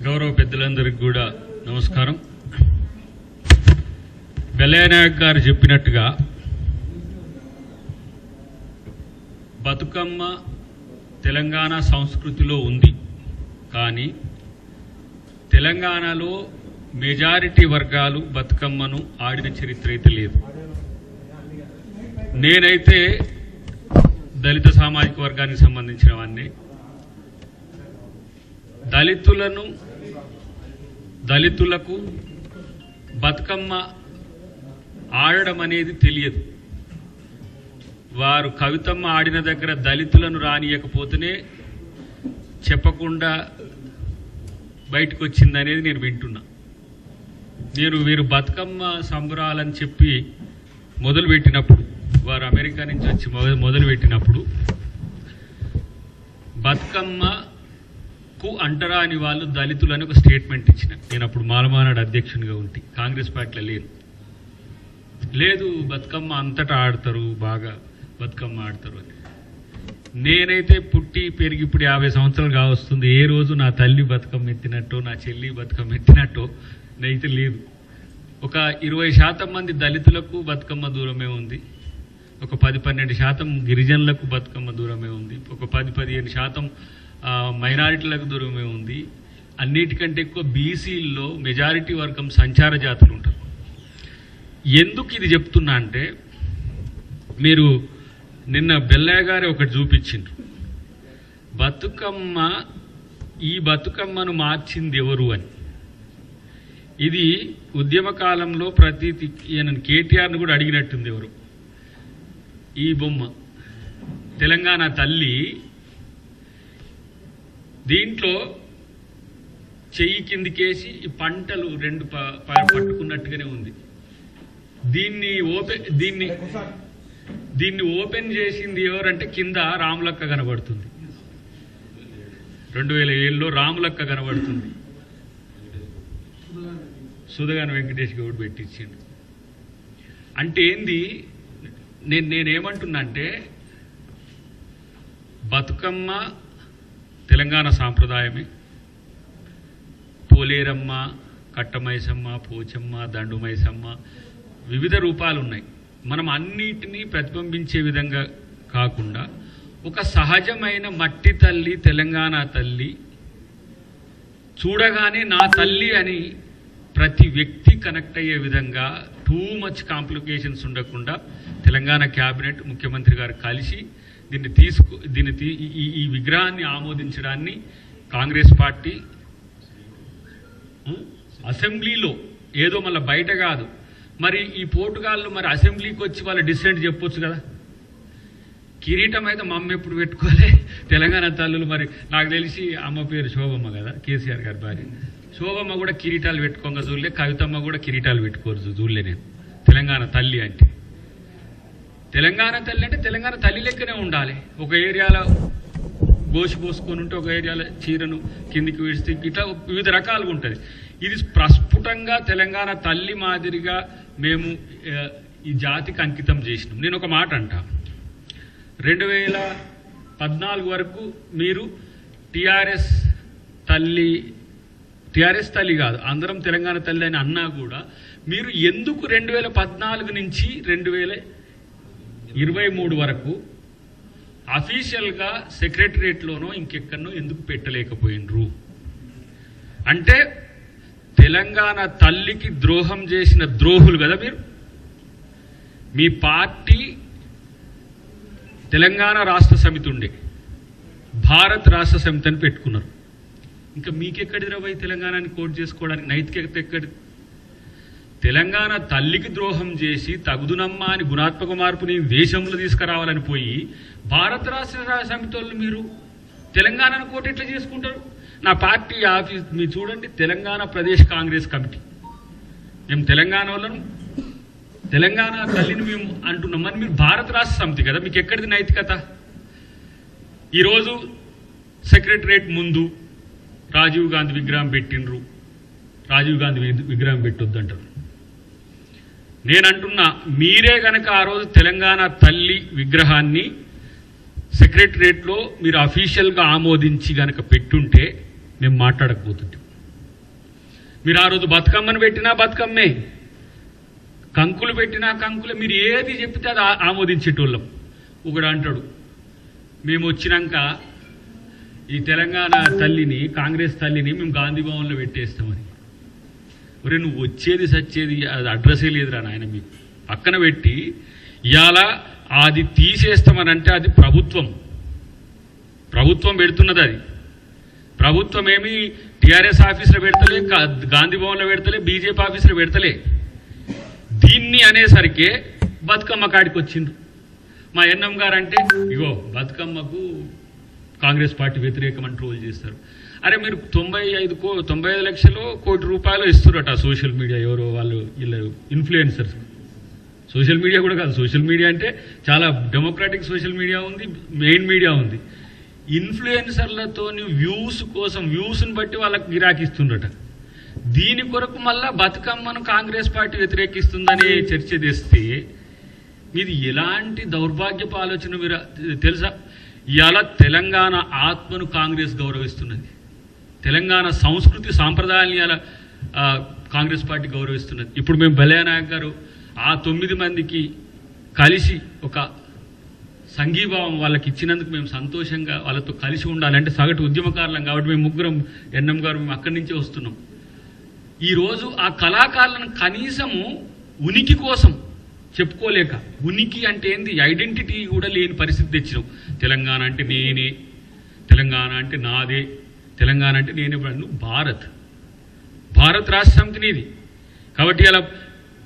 గౌరవ పెద్దలందరికీ కూడా నమస్కారం. బెల్లయ్యనాయక్ గారు చెప్పినట్టుగా బతుకమ్మ తెలంగాణ సంస్కృతిలో ఉంది. కానీ తెలంగాణలో మెజారిటీ వర్గాలు బతుకమ్మను ఆడిన చరిత్ర అయితే లేదు. నేనైతే దళిత సామాజిక వర్గానికి సంబంధించిన వాడిని. దళితులకు బతుకమ్మ ఆడడం అనేది తెలియదు. వారు కవితమ్మ ఆడిన దగ్గర దళితులను రానియకపోతేనే చెప్పకుండా బయటకు వచ్చిందనేది నేను వింటున్నా. వీరు బతుకమ్మ సంబరాలని చెప్పి మొదలుపెట్టినప్పుడు, వారు అమెరికా నుంచి వచ్చి మొదలుపెట్టినప్పుడు బతుకమ్మకు అంటరాని వాళ్ళు దళితులని ఒక స్టేట్మెంట్ ఇచ్చిన. నేను అప్పుడు మాలమానాడు అధ్యక్షునిగా ఉంటే కాంగ్రెస్ పార్టీలో లేదు బతుకమ్మ అంతటా ఆడతారు, బాగా బతుకమ్మ ఆడతారు అని. నేనైతే పుట్టి పెరిగి ఇప్పుడు 50 సంవత్సరాలు కావస్తుంది. ఏ రోజు నా తల్లి బతుకమ్మ ఎత్తినట్టో నా చెల్లి బతుకమ్మ ఎత్తినట్టో అయితే లేదు. ఒక 20% మంది దళితులకు బతుకమ్మ దూరమే ఉంది. ఒక 10-12% గిరిజనులకు బతుకమ్మ దూరమే ఉంది. ఒక 10-15% మైనారిటీలకు దూరమే ఉంది. అన్నిటికంటే ఎక్కువ బీసీల్లో మెజారిటీ వర్గం సంచార జాతులు ఉంటారు. ఎందుకు ఇది చెప్తున్నా అంటే, మీరు నిన్న బెల్లయ్య గారు ఒకటి చూపించిండ్రు. ఈ బతుకమ్మను మార్చింది ఎవరు అని. ఇది ఉద్యమ కాలంలో కేటీఆర్ను కూడా అడిగినట్టుంది ఎవరు. ఈ బొమ్మ తెలంగాణ తల్లి, దీంట్లో చెయ్యి కిందికేసి ఈ పంటలు రెండు పట్టుకున్నట్టుగానే ఉంది. దీన్ని ఓపెన్ చేసింది ఎవరంటే కింద రాములక్క కనబడుతుంది. 2007లో రాములక్క కనబడుతుంది. సుధగాని వెంకటేష్ గౌడ్ పెట్టించిండు. అంటే ఏంది, నేనేమంటున్నా అంటే, బతుకమ్మ తెలంగాణ సాంప్రదాయమే. పోలేరమ్మ, కట్టమైసమ్మ, పోచమ్మ, దండుమైసమ్మ వివిధ రూపాలు ఉన్నాయి. మనం అన్నిటినీ ప్రతిబింబించే విధంగా కాకుండా ఒక సహజమైన మట్టి తల్లి, తెలంగాణ తల్లి, చూడగానే నా తల్లి అని ప్రతి వ్యక్తి కనెక్ట్ అయ్యే విధంగా టూ మచ్ కాంప్లికేషన్స్ ఉండకుండా తెలంగాణ క్యాబినెట్, ముఖ్యమంత్రి గారు కలిసి ఈ విగ్రహాన్ని ఆమోదించడాన్ని కాంగ్రెస్ పార్టీ అసెంబ్లీలో, ఏదో మళ్ళీ బయట కాదు. మరి ఈ పోర్టుగాళ్ళు మరి అసెంబ్లీకి వచ్చి వాళ్ళ డిసెంట్ చెప్పొచ్చు కదా. కిరీటం అయితే మా అమ్మ ఎప్పుడు పెట్టుకోలే. తెలంగాణ తల్లులు, మరి నాకు తెలిసి అమ్మ పేరు శోభమ్మ కదా, కేసీఆర్ గారి భార్య. శోభమ్మ కూడా కిరీటాలు పెట్టుకోగా చూడలే, కవితమ్మ కూడా కిరీటాలు పెట్టుకోరు చూడలే నేను. తెలంగాణ తల్లి అంటే తెలంగాణ తల్లి లెక్కనే ఉండాలి. ఒక ఏరియాలో గోసి పోసుకొని ఉంటే, ఒక ఏరియాలో చీరను కిందికి విడిస్తే, ఇట్లా వివిధ రకాలుగా ఉంటుంది. ఇది ప్రస్ఫుటంగా తెలంగాణ తల్లి మాదిరిగా మేము ఈ జాతికి అంకితం చేసినాం. నేను ఒక మాట అంటా, 2014 వరకు మీరు టీఆర్ఎస్ తల్లి కాదు, అందరం తెలంగాణ తల్లి అని అన్నా కూడా, మీరు ఎందుకు 2014 నుంచి 2023 వరకు అఫీషియల్గా సెక్రటరియట్లోనో ఇంకెక్కడనో ఎందుకు పెట్టలేకపోయినరు? అంటే తెలంగాణ తల్లికి ద్రోహం చేసిన ద్రోహులు కదా మీరు. మీ పార్టీ తెలంగాణ రాష్ట్ర సమితి ఉండే, భారత్ రాష్ట్ర సమితి అని పెట్టుకున్నారు. ఇంకా మీకెక్కడిదిరా పోయి తెలంగాణని కోట్ చేసుకోవడానికి నైతికత ఎక్కడి? తెలంగాణ తల్లికి ద్రోహం చేసి తగుదునమ్మా అని గుణాత్మక మార్పుని దేశంలో తీసుకురావాలని పోయి భారత రాష్ట్ర సమితి వాళ్ళు మీరు తెలంగాణను కోట్ ఎట్లా చేసుకుంటారు? నా పార్టీ ఆఫీస్ మీరు చూడండి, తెలంగాణ ప్రదేశ్ కాంగ్రెస్ కమిటీ. మేము తెలంగాణ వాళ్ళను, తెలంగాణ తల్లిని మేము అంటున్నాం. మరి మీరు భారత రాష్ట్ర సమితి కదా, మీకు ఎక్కడిది నైతికత? ఈరోజు సెక్రటరియట్ ముందు రాజీవ్ గాంధీ విగ్రహం పెట్టిండ్రు, రాజీవ్ గాంధీ విగ్రహం పెట్టొద్దంటారు. నేనంటున్నా, మీరే గనక ఆ రోజు తెలంగాణ తల్లి విగ్రహాన్ని సెక్రటరియట్లో మీరు అఫీషియల్గా ఆమోదించి గనక పెట్టుంటే మేము మాట్లాడకపోతుంటాం. మీరు ఆ రోజు బతుకమ్మను పెట్టినా బతుకమ్మే, కంకులు పెట్టినా కంకులే. మీరు ఏది చెప్తే అది ఆమోదించేటోళ్ళం. ఒకడు అంటాడు, మేము వచ్చినాక ఈ తెలంగాణ తల్లిని, కాంగ్రెస్ తల్లిని మేము గాంధీ భవన్లో పెట్టేస్తామని. ఒరే నువ్వు వచ్చేది సచ్చేది అది అడ్రస్సే లేదురా నాయన. మీకు పక్కన పెట్టి ఇవాళ అది తీసేస్తామని అంటే అది ప్రభుత్వం పెడుతున్నది. అది ప్రభుత్వం ఏమి టీఆర్ఎస్ ఆఫీసులో పెడతలే, గాంధీ భవన్లో పెడతలే, బీజేపీ ఆఫీసులో పెడతలే. దీన్ని అనేసరికి బతుకమ్మ కాడికి వచ్చిండ్రు. మా ఎన్ఎం గారు అంటే ఇగో బతుకమ్మకు కాంగ్రెస్ పార్టీ వ్యతిరేకమని ట్రోల్ చేస్తారు. అరే మీరు 95 లక్షలు ₹1 కోటి ఇస్తున్నారట సోషల్ మీడియా, ఎవరో వాళ్ళు వీళ్ళు ఇన్ఫ్లుయెన్సర్స్. సోషల్ మీడియా కూడా కాదు, సోషల్ మీడియా అంటే చాలా డెమోక్రాటిక్ సోషల్ మీడియా ఉంది, మెయిన్ మీడియా ఉంది. ఇన్ఫ్లుయెన్సర్లతో వ్యూస్ కోసం, వ్యూస్ని బట్టి వాళ్ళకి గిరాకిస్తుండట. దీని కొరకు మళ్ళా బతుకమ్మను కాంగ్రెస్ పార్టీ వ్యతిరేకిస్తుందనే చర్చ తెస్తే ఇది ఎలాంటి దౌర్భాగ్యపు ఆలోచన మీరు తెలుసా? ఇవాళ తెలంగాణ ఆత్మను కాంగ్రెస్ గౌరవిస్తున్నది, తెలంగాణ సంస్కృతి సాంప్రదాయాన్ని ఇలా కాంగ్రెస్ పార్టీ గౌరవిస్తున్నది. ఇప్పుడు మేము బలయానాయక్ గారు ఆ 9 మందికి కలిసి ఒక సంఘీభావం వాళ్ళకి ఇచ్చినందుకు మేము సంతోషంగా వాళ్ళతో కలిసి ఉండాలంటే సగటు ఉద్యమకారులం కాబట్టి మేము ముగ్గురం ఎన్ఎం గారు మేము అక్కడి నుంచే వస్తున్నాం. ఈరోజు ఆ కళాకారులను కనీసము ఉనికి కోసం చెప్పుకోలేక, ఉనికి అంటే ఏంది, ఐడెంటిటీ కూడా లేని పరిస్థితి తెచ్చినాం. తెలంగాణ అంటే నేనే, తెలంగాణ అంటే నాదే, తెలంగాణ అంటే నేనే. నువ్వు భారత్ రాష్ట్ర సమితి నీది. కాబట్టి అలా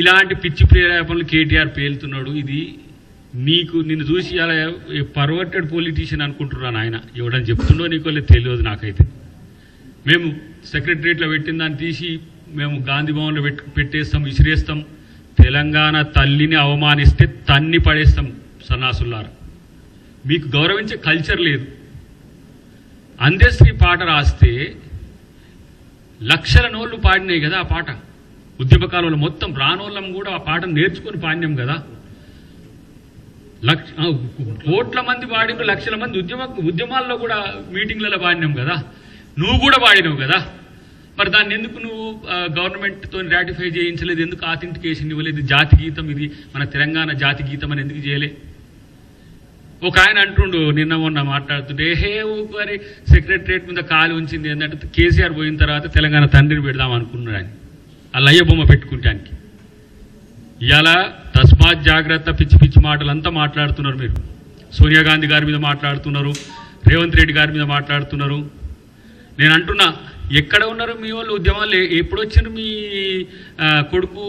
ఇలాంటి పిచ్చి ప్రేరేపణలు కేటీఆర్ పేలుతున్నాడు. ఇది నిన్ను చూసి అలా పర్వర్టెడ్ పొలిటీషియన్ అనుకుంటున్నాను ఆయన. ఎవడని చెప్తుండో నీకో తెలియదు నాకైతే. మేము సెక్రటరియట్లో పెట్టిన దాన్ని తీసి మేము గాంధీ భవన్లో పెట్టేస్తాం, విసిరేస్తాం. తెలంగాణ తల్లిని అవమానిస్తే తన్ని పడేస్తాం సన్నాసుల్లారా. మీకు గౌరవించే కల్చర్ లేదు. అందశ్రీ పాట రాస్తే లక్షల నోళ్ళు పాడినాయి కదా ఆ పాట. ఉద్యమకాలంలో మొత్తం రానోళ్ళం కూడా ఆ పాటను నేర్చుకొని పాడినాం కదా. కోట్ల మంది పాడిన, లక్షల మంది ఉద్యమాల్లో కూడా మీటింగ్లలో పాడినాం కదా. నువ్వు కూడా పాడినావు కదా. మరి దాన్ని ఎందుకు నువ్వు గవర్నమెంట్తో రాటిఫై చేయించలేదు? ఎందుకు ఆథెంటికేషన్ ఇవ్వలేదు? జాతి గీతం ఇది, మన తెలంగాణ జాతి గీతం అని ఎందుకు చేయలే? ఒక ఆయన అంటుండు నిన్న మొన్న మాట్లాడుతుంటే, ఊరి సెక్రటరియట్ మీద కాలు ఉంచింది ఏంటంటే కేసీఆర్ పోయిన తర్వాత తెలంగాణ తండ్రిని పెడదాం అనుకున్నాడు ఆయన, ఆ లయ్య బొమ్మ పెట్టుకుంటానికి. ఇలా తస్మాత్ జాగ్రత్త పిచ్చి పిచ్చి మాటలంతా మాట్లాడుతున్నారు మీరు. సోనియా గాంధీ గారి మీద మాట్లాడుతున్నారు, రేవంత్ రెడ్డి గారి మీద మాట్లాడుతున్నారు. నేను అంటున్నా, ఎక్కడ ఉన్నారు మీ వాళ్ళు? ఉద్యమాలు ఎప్పుడు వచ్చారు? మీ కొడుకు,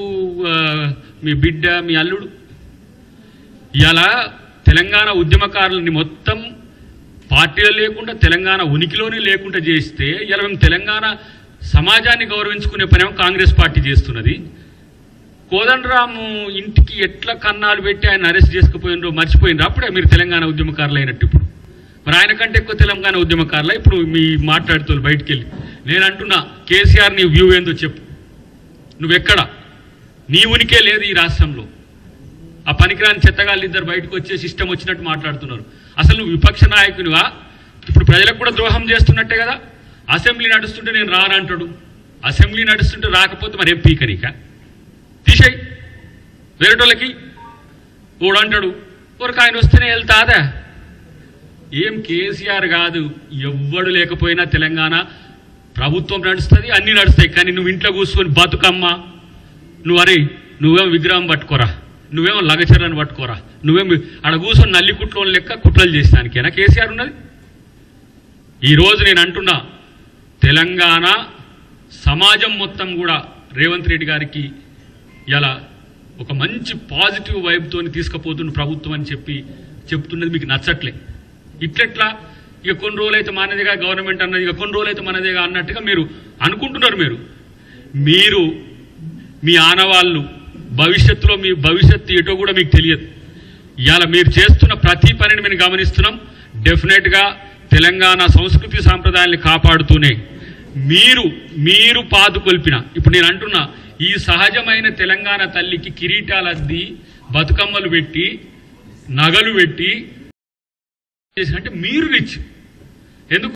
మీ బిడ్డ, మీ అల్లుడు. ఇలా తెలంగాణ ఉద్యమకారులని మొత్తం పార్టీలో లేకుండా, తెలంగాణ ఉనికిలోనే లేకుండా చేస్తే ఇలా మేము తెలంగాణ సమాజాన్ని గౌరవించుకునే పనేమో కాంగ్రెస్ పార్టీ చేస్తున్నది. కోదండరాము ఇంటికి ఎట్లా కన్నాలు పెట్టి ఆయన అరెస్ట్ చేసుకుపోయినరో మర్చిపోయినరు. అప్పుడే మీరు తెలంగాణ ఉద్యమకారులు అయినట్టు. ఇప్పుడు మరి ఆయన కంటే ఎక్కువ తెలంగాణ ఉద్యమకారులు ఇప్పుడు మీ మాట్లాడుతూ బయటికి వెళ్ళి. నేను అంటున్నా, కేసీఆర్ నీ వ్యూ ఏందో చెప్పు. నువ్వెక్కడ? నీ ఉనికే లేదు ఈ రాష్ట్రంలో. ఆ పనికిరాని చెత్తగాళ్ళు ఇద్దరు బయటకు వచ్చే సిస్టమ్ వచ్చినట్టు మాట్లాడుతున్నారు. అసలు నువ్వు విపక్ష నాయకునివా? ఇప్పుడు ప్రజలకు కూడా ద్రోహం చేస్తున్నట్టే కదా. అసెంబ్లీ నడుస్తుంటే నేను రానంటాడు. అసెంబ్లీ నడుస్తుంటే రాకపోతే మరి ఏం పీకనిక? తీసేయి వేరేటోళ్ళకి. ఓడు అంటాడు ఒక ఆయన వస్తేనే వెళ్తాదా? ఏం కేసీఆర్ కాదు, ఎవ్వడు లేకపోయినా తెలంగాణ ప్రభుత్వం నడుస్తుంది, అన్నీ నడుస్తాయి. కానీ నువ్వు ఇంట్లో కూర్చొని బతుకమ్మ, నువ్వేమో విగ్రహం పట్టుకోరా, నువ్వేమో లగచర్లను పట్టుకోరా, నువ్వేమో ఆడ కూర్చొని నల్లి కుట్లో లెక్క కుట్రలు చేసానికేనా కేసీఆర్ ఉన్నది? ఈరోజు నేను అంటున్నా, తెలంగాణ సమాజం మొత్తం కూడా రేవంత్ రెడ్డి గారికి ఇలా ఒక మంచి పాజిటివ్ వైబ్తో తీసుకుపోతున్న ప్రభుత్వం అని చెప్తున్నది మీకు నచ్చట్లే. ఇట్లెట్లా ఇక కొన్ని రోజులైతే మనదేగా గవర్నమెంట్ అన్నది, ఇక కొన్ని రోజులైతే మనదేగా అన్నట్టుగా మీరు అనుకుంటున్నారు. మీరు మీ ఆనవాళ్ళు భవిష్యత్తులో మీ భవిష్యత్తు ఏటో కూడా మీకు తెలియదు. ఇవాళ మీరు చేస్తున్న ప్రతి పనిని మేము గమనిస్తున్నాం. డెఫినెట్గా తెలంగాణ సంస్కృతి సాంప్రదాయాన్ని కాపాడుతూనే మీరు పాదుకొల్పిన, ఇప్పుడు నేను అంటున్నా, ఈ సహజమైన తెలంగాణ తల్లికి కిరీటాలద్ది, బతుకమ్మలు పెట్టి, నగలు పెట్టి అంటే మీరు రిచ్. ఎందుకు?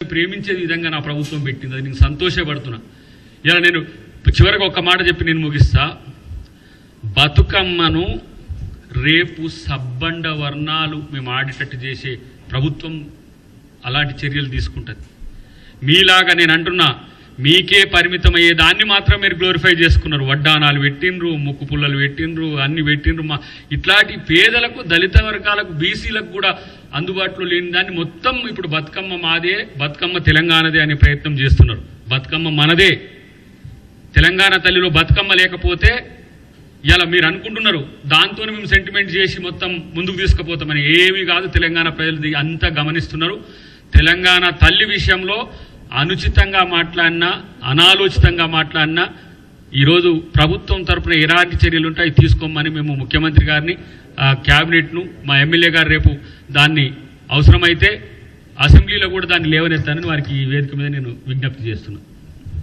ప్రేమించే విధంగా నా ప్రభుత్వం పెట్టింది, అది నేను సంతోషపడుతున్నా. ఇలా నేను చివరికి ఒక మాట చెప్పి నేను ముగిస్తా. బతుకమ్మను రేపు సబ్బండ వర్ణాలు మేము ఆడేటట్టు చేసే ప్రభుత్వం అలాంటి చర్యలు తీసుకుంటుంది. మీలాగా నేను అంటున్నా, మీకే పరిమితమయ్యే దాన్ని మాత్రం మీరు గ్లోరిఫై చేసుకున్నారు. వడ్డానాలు పెట్టిండ్రు, ముక్కు పుల్లలు పెట్టిండ్రు, అన్ని పెట్టిండ్రు. ఇట్లాంటి పేదలకు, దళిత వర్గాలకు, బీసీలకు కూడా అందుబాటులో లేని దాన్ని మొత్తం ఇప్పుడు బతుకమ్మ మాదే, బతుకమ్మ తెలంగాణదే అనే ప్రయత్నం చేస్తున్నారు. బతుకమ్మ మనదే. తెలంగాణ తల్లిలో బతుకమ్మ లేకపోతే ఇలా మీరు అనుకుంటున్నారు దాంతోనే మేము సెంటిమెంట్ చేసి మొత్తం ముందుకు తీసుకుపోతామని. ఏమీ కాదు. తెలంగాణ ప్రజలు అంతా గమనిస్తున్నారు. తెలంగాణ తల్లి విషయంలో అనుచితంగా మాట్లాడినా, అనాలోచితంగా మాట్లాడినా ఈరోజు ప్రభుత్వం తరఫున ఎలాంటి చర్యలు ఉంటాయి తీసుకోమని మేము ముఖ్యమంత్రి గారిని, క్యాబినెట్ను, మా ఎమ్మెల్యే గారు రేపు దాన్ని అవసరమైతే అసెంబ్లీలో కూడా దాన్ని లేవనెత్తానని వారికి ఈ వేదిక మీద నేను విజ్ఞప్తి చేస్తున్నాను.